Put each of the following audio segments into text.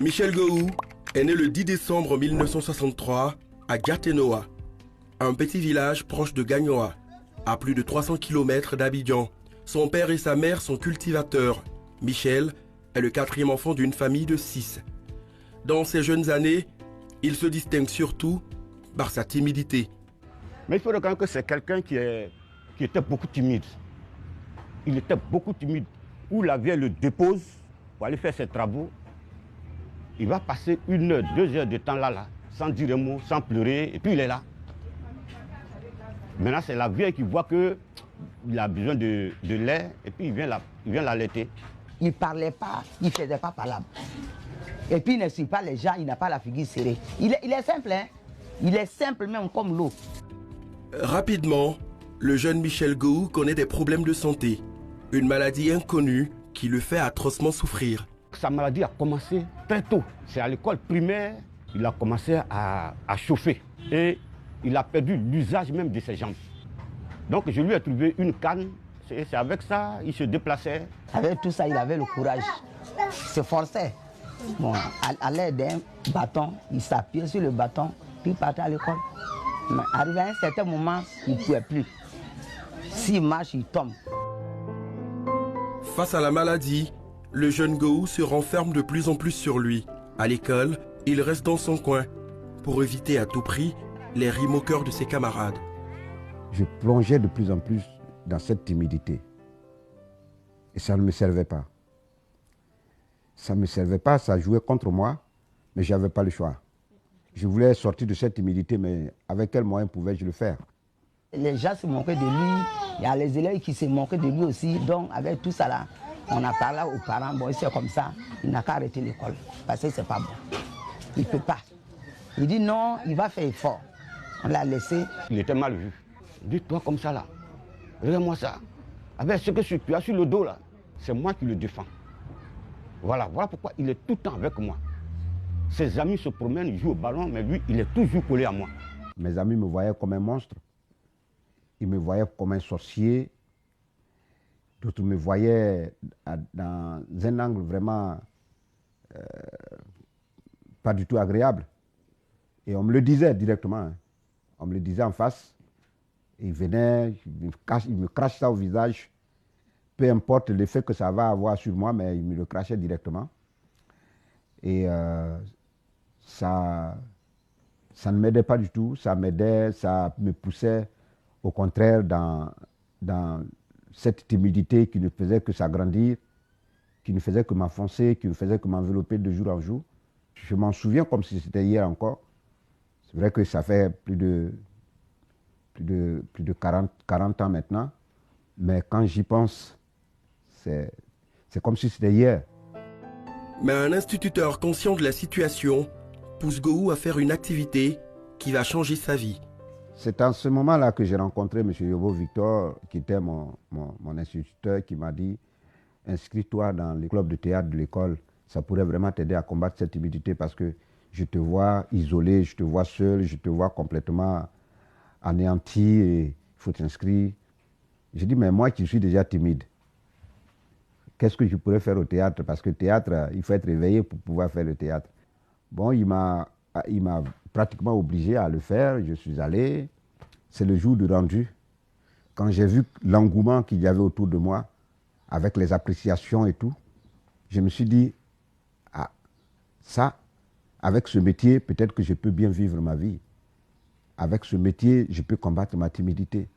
Michel Gahou est né le 10 décembre 1963 à Gatenoa, un petit village proche de Gagnoa, à plus de 300 km d'Abidjan. Son père et sa mère sont cultivateurs. Michel est le quatrième enfant d'une famille de 6. Dans ses jeunes années, il se distingue surtout par sa timidité. Mais il faut reconnaître que c'est quelqu'un qui était beaucoup timide. Il était beaucoup timide. Où la vieille le dépose pour aller faire ses travaux, il va passer 1 heure, 2 heures de temps là, sans dire un mot, sans pleurer, et puis il est là. Maintenant, c'est la vieille qui voit qu'il a besoin de lait, et puis il vient l'allaiter. Il ne parlait pas, il ne faisait pas parlable. Et puis il ne suit pas les gens, il n'a pas la figure serrée. Il est simple, hein? Il est simple même comme l'eau. Rapidement, le jeune Michel Gahou connaît des problèmes de santé. Une maladie inconnue qui le fait atrocement souffrir. Sa maladie a commencé très tôt. C'est à l'école primaire, il a commencé à chauffer. Et il a perdu l'usage même de ses jambes. Donc je lui ai trouvé une canne. C'est avec ça il se déplaçait. Avec tout ça, il avait le courage. Il se forçait. Bon, à l'aide d'un bâton, il s'appuyait sur le bâton, puis il partait à l'école. Mais arrivé à un certain moment, il ne pouvait plus. S'il marche, il tombe. Face à la maladie, le jeune Gahou se renferme de plus en plus sur lui. À l'école, il reste dans son coin pour éviter à tout prix les rires moqueurs de ses camarades. Je plongeais de plus en plus dans cette timidité. Et ça ne me servait pas. Ça ne me servait pas, ça jouait contre moi, mais je n'avais pas le choix. Je voulais sortir de cette timidité, mais avec quel moyen pouvais-je le faire? Les gens se moquaient de lui, il y a les élèves qui se moquaient de lui aussi. Donc avec tout ça là, on a parlé aux parents, bon c'est comme ça, il n'a qu'à arrêter l'école, parce que c'est pas bon. Il ne peut pas. Il dit non, il va faire effort. On l'a laissé. Il était mal vu. Dis-toi comme ça là, regarde-moi ça. Avec ce que tu as sur le dos là, c'est moi qui le défends. Voilà pourquoi il est tout le temps avec moi. Ses amis se promènent, ils jouent au ballon, mais lui, il est toujours collé à moi. Mes amis me voyaient comme un monstre. Ils me voyaient comme un sorcier. D'autres me voyaient dans un angle vraiment pas du tout agréable. Et on me le disait directement. Hein. On me le disait en face. Ils venaient, ils me crachent ça au visage. Peu importe l'effet que ça va avoir sur moi, mais ils me le crachaient directement. Et ça ne m'aidait pas du tout. Ça m'aidait, ça me poussait au contraire dans cette timidité qui ne faisait que s'agrandir, qui ne faisait que m'enfoncer, qui ne faisait que m'envelopper de jour en jour. Je m'en souviens comme si c'était hier encore. C'est vrai que ça fait plus de 40 ans maintenant, mais quand j'y pense, c'est comme si c'était hier. Mais un instituteur conscient de la situation pousse Gahou à faire une activité qui va changer sa vie. C'est en ce moment-là que j'ai rencontré M. Yobo Victor, qui était mon instituteur, qui m'a dit « Inscris-toi dans le club de théâtre de l'école, ça pourrait vraiment t'aider à combattre cette timidité parce que je te vois isolé, je te vois seul, je te vois complètement anéanti et il faut t'inscrire. » J'ai dit « Mais moi qui suis déjà timide, qu'est-ce que je pourrais faire au théâtre? Parce que le théâtre, il faut être réveillé pour pouvoir faire le théâtre. » Bon, il m'a pratiquement obligé à le faire. Je suis allé. C'est le jour du rendu. Quand j'ai vu l'engouement qu'il y avait autour de moi, avec les appréciations et tout, je me suis dit, ah, ça, avec ce métier, peut-être que je peux bien vivre ma vie. Avec ce métier, je peux combattre ma timidité.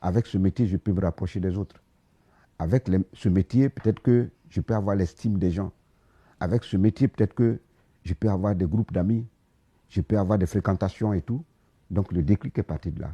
Avec ce métier, je peux me rapprocher des autres. Avec ce métier, peut-être que je peux avoir l'estime des gens. Avec ce métier, peut-être que je peux avoir des groupes d'amis. Je peux avoir des fréquentations et tout. Donc le déclic est parti de là.